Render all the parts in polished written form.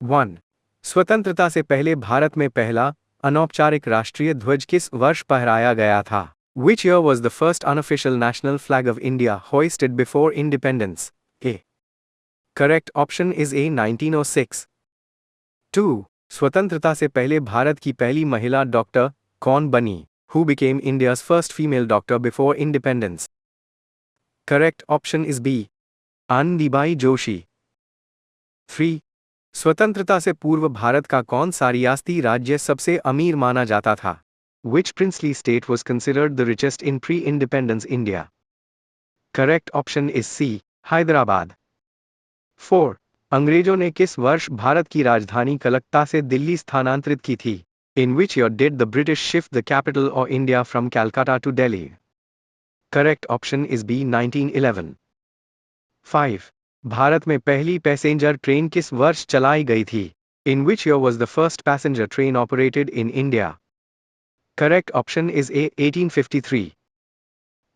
1. स्वतंत्रता से पहले भारत में पहला अनौपचारिक राष्ट्रीय ध्वज किस वर्ष फहराया गया था? Which year was the first unofficial national flag of India hoisted before independence? A. Correct option is A. 1906. 2. स्वतंत्रता से पहले भारत की पहली महिला डॉक्टर कौन बनी? Who became India's first female doctor before independence? Correct option is B. Anandibai Joshi. 3. स्वतंत्रता से पूर्व भारत का कौन सा रियासती राज्य सबसे अमीर माना जाता था? Which princely state was considered the richest in pre-independence India? Correct option is C. Hyderabad. 4. अंग्रेजों ने किस वर्ष भारत की राजधानी कलकत्ता से दिल्ली स्थानांतरित की थी? In which year did the British shift the capital of India from Calcutta to Delhi? Correct option is B. 1911. 5. Bharat में पहली पैसेंजर ट्रेन किस वर्ष चलाई गई थी? In which year was the first passenger train operated in India? Correct option is A. 1853.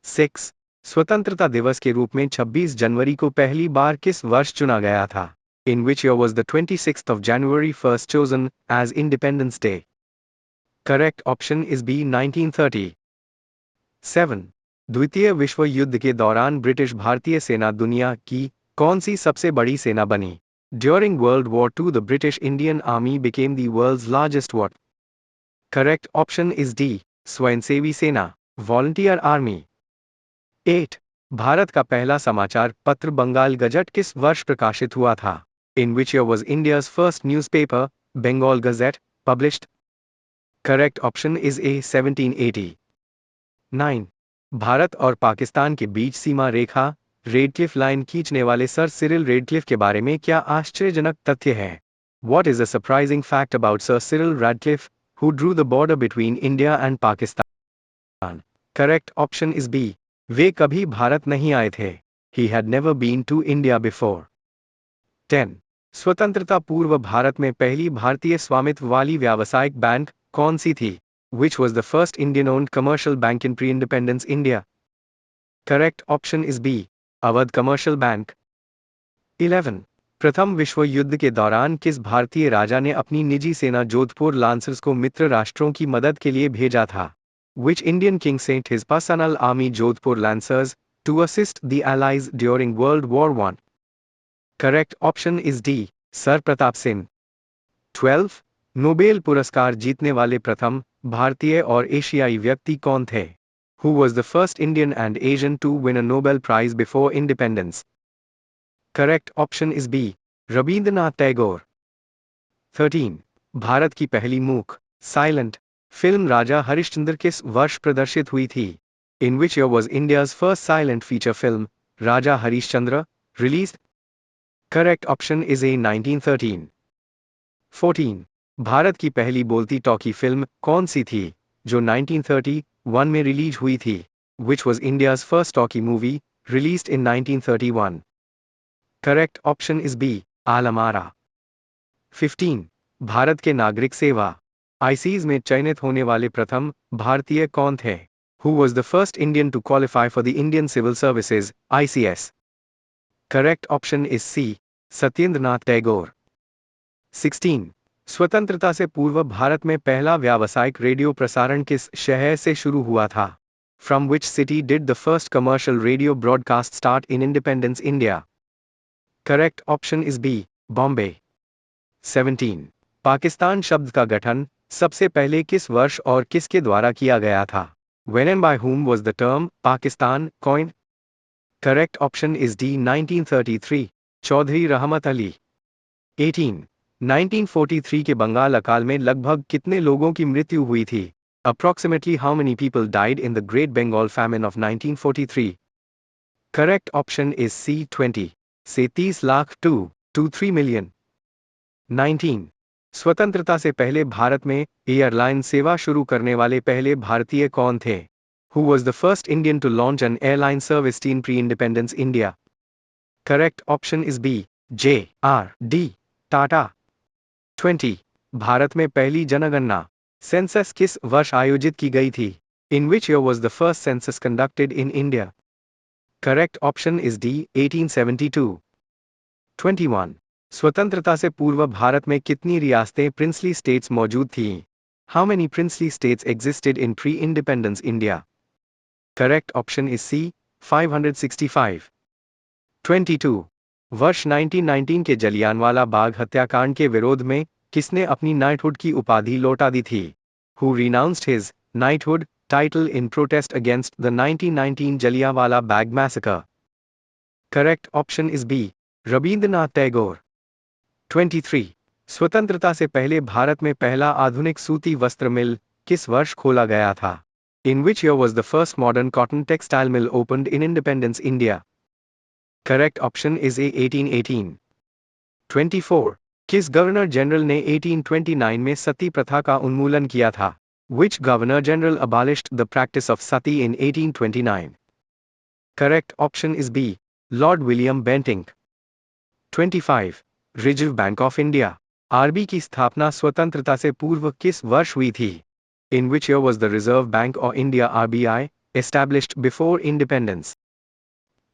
6. स्वतंत्रता दिवस के रूप में 26 जनवरी को पहली बार किस वर्ष चुना गया था? In which year was the 26th of January first chosen as Independence Day? Correct option is B. 1930. 7. द्वितीय विश्व युद्ध के दौरान ब्रिटिश भारतीय सेना दुनिया की कौन सी सबसे बड़ी सेना बनी? During World War II the British Indian Army became the world's largest what? Correct option is D. स्वयंसेवी सेना, Volunteer Army. 8. भारत का पहला समाचार पत्र बंगाल गजट किस वर्ष प्रकाशित हुआ था? In which year was India's first newspaper, Bengal Gazette, published? Correct option is A. 1780. 9. Bharat और पाकिस्तान के बीच सीमा रेखा रेडक्लिफ लाइन खींचने वाले सर सिरिल रेडक्लिफ के बारे में क्या आश्चर्यजनक तथ्य है? What is a surprising fact about Sir Cyril Radcliffe, who drew the border between India and Pakistan? Correct option is B. वे कभी भारत नहीं आए थे. He had never been to India before. 10. स्वतंत्रता पूर्व भारत में पहली भारतीय स्वामित्व वाली व्यावसायिक बैंक कौन सी थी? Which was the first Indian-owned commercial bank in pre-independence India? Correct option is B. Awadh Commercial Bank. 11. प्रथम विश्व युद्ध के दौरान किस भारतीय राजा ने अपनी निजी सेना जोधपुर लांसर्स को मित्र राष्ट्रों की मदद के लिए भेजा था? Which Indian king sent his personal army Jodhpur Lancers to assist the Allies during World War I? Correct option is D. Sir Pratap Singh. 12. Nobel पुरस्कार जीतने वाले प्रथम भारतीय और एशियाई व्यक्ति कौन थे? Who was the first Indian and Asian to win a Nobel Prize before independence? Correct option is B. Rabindranath Tagore. 13. Bharat की पहली मूक साइलेंट फिल्म राजा हरिश्चंद्र किस वर्ष प्रदर्शित हुई थी? In which year was India's first silent feature film, Raja Harishchandra, released? Correct option is A. 1913. 14. Bharat की पहली बोलती टॉकी फिल्म कौन सी थी जो 1931 में रिलीज हुई थी? Which was India's first talkie movie, released in 1931? Correct option is B. आलमारा. 15. Bharat के नागरिक सेवा आईसीएस में चयनित होने वाले प्रथम भारतीय कौन थे? Who was the first Indian to qualify for the Indian Civil Services, ICS? Correct option is C. Satyendranath Tagore. 16. स्वतंत्रता से पूर्व भारत में पहला व्यावसायिक रेडियो प्रसारण किस शहर से शुरू हुआ था? From which city did the first commercial radio broadcast start in independence India? Correct option is B. Bombay. 17. Pakistan शब्द का गठन सबसे पहले किस वर्ष और किसके द्वारा किया गया था? When and by whom was the term Pakistan coined? Correct option is D. 1933. Chaudhary रहमत अली. 18. 1943 के बंगाल अकाल में लगभग कितने लोगों की मृत्यु हुई थी? Approximately how many people died in the Great Bengal Famine of 1943? Correct option is C. 20. से 30 लाख 2 to 3 million. 19. स्वतंत्रता से पहले भारत में एयरलाइन सेवा शुरू करने वाले पहले भारतीय कौन थे? Who was the first Indian to launch an airline service in pre-independence India? Correct option is B. J.R.D. Tata. 20. Bharat में पहली जनगणना सेंसस किस वर्ष आयोजित की गई थी? In which year was the first census conducted in India? Correct option is D. 1872. 21. स्वतंत्रता से पूर्व भारत में कितनी रियासतें प्रिंसली स्टेट्स मौजूद थीं? How many princely states existed in pre-independence India? Correct option is C, 565. 22. वर्ष 1919 के जलियांवाला बाग हत्याकांड के विरोध में किसने अपनी नाइटहुड की उपाधि लौटा दी थी? Who renounced his knighthood title in protest against the 1919 Jallianwala Bagh massacre? Correct option is B, Rabindranath Tagore. 23. स्वतंत्रता से पहले भारत में पहला आधुनिक सूती वस्त्र मिल किस वर्ष खोला गया था? In which year was the first modern cotton textile mill opened in Independence India? Correct option is A, 1818. 24. किस गवर्नर जनरल ने 1829 में सती प्रथा का उन्मूलन किया था? Which governor general abolished the practice of sati in 1829? Correct option is B, Lord William Bentinck. 25. Reserve bank of India RB की स्थापना स्वतंत्रता से पूर्व किस वर्ष हुई थी? In which year was the Reserve Bank of India RBI established before independence?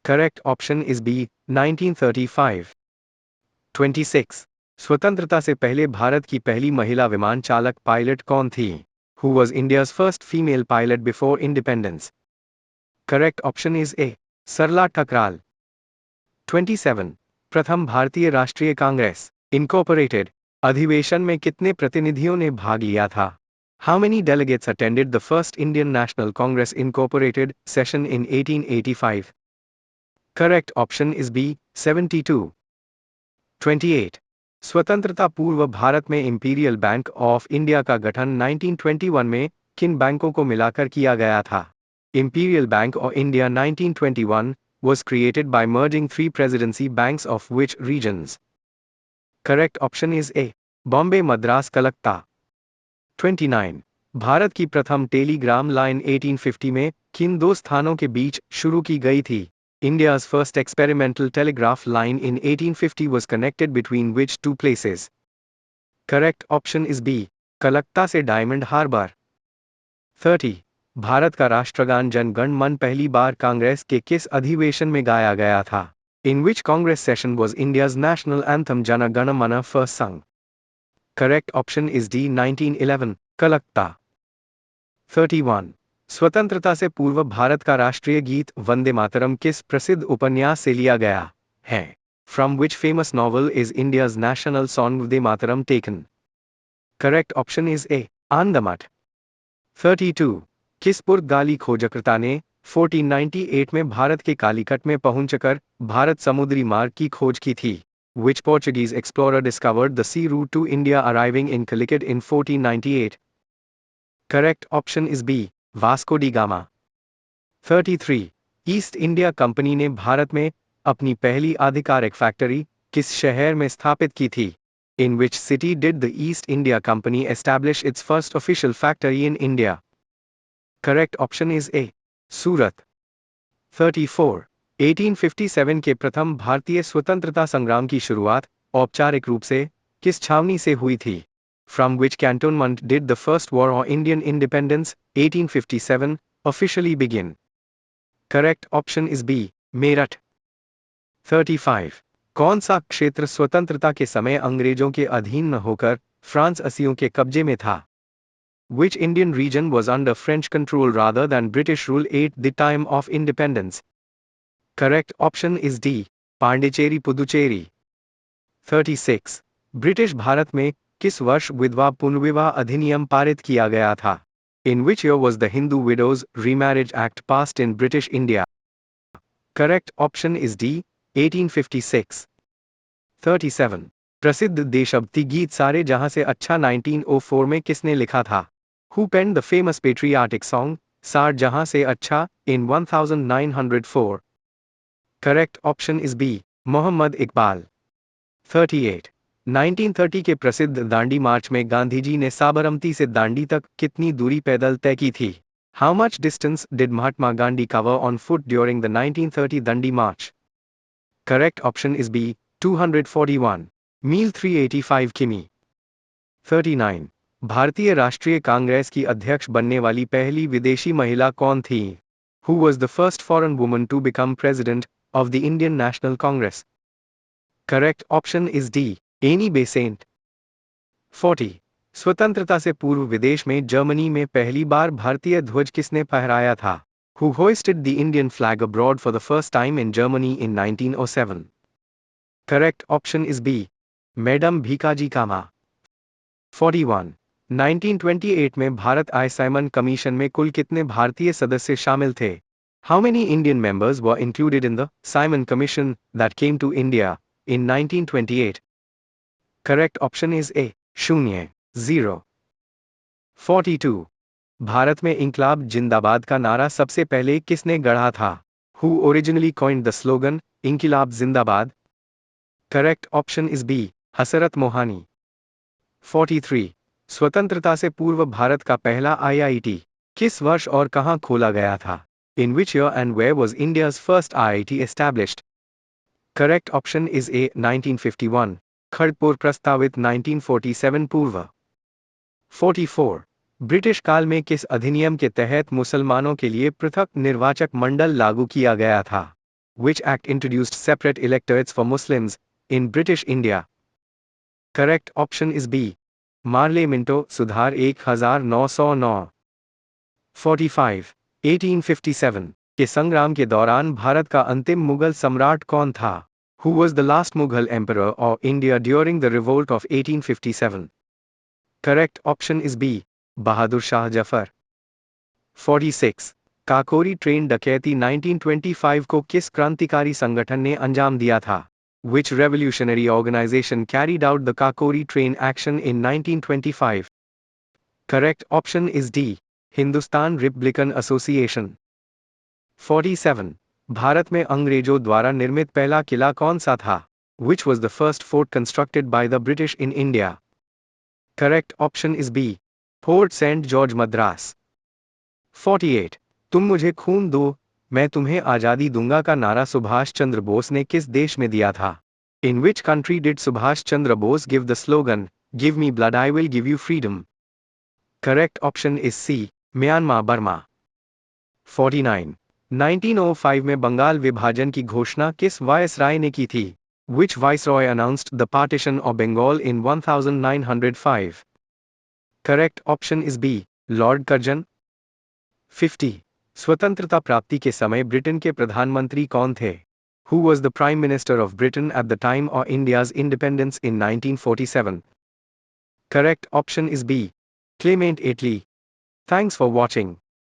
Correct option is B, 1935. 26. स्वतंत्रता से पहले भारत की पहली महिला विमान चालक पायलट कौन थी? Who was India's first female pilot before independence? Correct option is A, सरला ठकराल. 27. प्रथम भारतीय राष्ट्रीय कांग्रेस इनकॉर्पोरेटेड अधिवेशन में कितने प्रतिनिधियों ने भाग लिया था? How many delegates attended the first Indian National Congress Incorporated session in 1885? Correct option is B, 72. 28. स्वतंत्रता पूर्व भारत में इंपीरियल बैंक ऑफ इंडिया का गठन 1921 में किन बैंकों को मिलाकर किया गया था? Imperial Bank of India 1921 was created by merging three presidency banks of which regions? Correct option is A, Bombay, Madras, Calcutta. 29. Bharat की प्रथम टेलीग्राम लाइन 1850 में किन दो स्थानों के बीच शुरू की गई थी? India's first experimental telegraph line in 1850 was connected between which two places? Correct option is B, Calcutta से डायमंड हार्बर. 30. भारत का राष्ट्रगान जन गण मन पहली बार कांग्रेस के किस अधिवेशन में गाया गया था? In which Congress session was India's national anthem Jana Gana Mana first sung? Correct option is D, 1911, Calcutta. 31. स्वतंत्रता से पूर्व भारत का राष्ट्रीय गीत वंदे मातरम किस प्रसिद्ध उपन्यास से लिया गया है? From which famous novel is India's national song Vande Mataram taken? Correct option is A, Andamat. 32. किस पुर्तगाली खोजकर्ता ने 1498 में भारत के कालीकट में पहुंचकर भारत समुद्री मार्ग की खोज की थी? Which Portuguese explorer discovered the sea route to India arriving in Calicut in 1498? Correct option is B, Vasco da Gama. 33. East India company ने भारत में अपनी पहली आधिकारिक फैक्ट्री किस शहर में स्थापित की थी? In which city did the East India Company establish its first official factory in India? Correct option is A, सूरत. 34. 1857 के प्रथम भारतीय स्वतंत्रता संग्राम की शुरुआत औपचारिक रूप से किस छावनी से हुई थी? From which cantonment did the first war on Indian independence 1857 officially begin? Correct option is B, Meerut. 35. कौन सा क्षेत्र स्वतंत्रता के समय अंग्रेजों के अधीन न होकर फ्रांसीसियों के कब्जे में था? Which Indian region was under French control rather than British rule at the time of independence? Correct option is D, Pondicherry Puducherry. 36. British Bharat में किस वर्ष विधवा पुनर्विवाह अधिनियम पारित किया गया था? In which year was the Hindu Widows Remarriage Act passed in British India? Correct option is D, 1856. 37. प्रसिद्ध देशभक्ति गीत सारे जहां से अच्छा 1904 में किसने लिखा था? Who penned the famous patriotic song सार जहां से अच्छा in 1904? Correct option is B, Mohammad Iqbal. 38. 1930 के प्रसिद्ध दांडी मार्च में गांधी जी ने साबरमती से दांडी तक कितनी दूरी पैदल तय की थी? How much distance did Mahatma Gandhi cover on foot during the 1930 Dandi March? Correct option is B, 241 मील 385 किमी. 39. भारतीय राष्ट्रीय कांग्रेस की अध्यक्ष बनने वाली पहली विदेशी महिला कौन थी? Who was the first foreign woman to become president of the Indian National Congress? Correct option is D, Annie Besant. 40. स्वतंत्रता से पूर्व विदेश में जर्मनी में पहली बार भारतीय ध्वज किसने फहराया था? Who hoisted the Indian flag abroad for the first time in Germany in 1907? Correct option is B. Madam Bhikaji Kama. 41. 1928 में भारत आए साइमन कमीशन में कुल कितने भारतीय सदस्य शामिल थे? How many Indian members were included in the Simon Commission that came to India in 1928? Correct option is A. शून्य 0. 42. भारत में इंकलाब जिंदाबाद का नारा सबसे पहले किसने गढ़ा था? Who originally coined the slogan इंकलाब जिंदाबाद? Correct option is B. हसरत मोहानी. 43. स्वतंत्रता से पूर्व भारत का पहला IIT किस वर्ष और कहां खोला गया था? In which year and where was India's first IIT established? Correct option is A. 1951. Kharagpur प्रस्तावित 1947 पूर्व. 44. ब्रिटिश काल में किस अधिनियम के तहत मुसलमानों के लिए पृथक निर्वाचक मंडल लागू किया गया था? Which act introduced separate electorates for Muslims in British India? Correct option is B. Morley Minto सुधार 1909. 45. 1857 के संग्राम के दौरान भारत का अंतिम मुगल सम्राट कौन था? Who was the last Mughal emperor of India during the revolt of 1857? Correct option is B. Bahadur Shah Zafar. 46. Kakori train डकैती 1925 को किस क्रांतिकारी संगठन ने अंजाम दिया था? Which revolutionary organization carried out the Kakori train action in 1925? Correct option is D. Hindustan Republican association. 47. Bharat में अंग्रेजों द्वारा निर्मित पहला किला कौन सा था? Which was the first fort constructed by the British in India? Correct option is B. Fort St. George Madras. 48. तुम मुझे खून दो मैं तुम्हें आजादी दूंगा का नारा सुभाष चंद्र बोस ने किस देश में दिया था? In which country did Subhash Chandra Bose give the slogan, Give me blood I will give you freedom? Correct option is C. Myanmar Burma. 49. 1905 में बंगाल विभाजन की घोषणा किस वायसराय ने की थी? Which viceroy announced the partition of Bengal in 1905? Correct option is B. Lord Curzon. 50. स्वतंत्रता प्राप्ति के समय ब्रिटेन के प्रधानमंत्री कौन थे? Who was the Prime Minister of Britain at the time of India's independence in 1947? Correct option is B. Clement Attlee. Thanks for watching.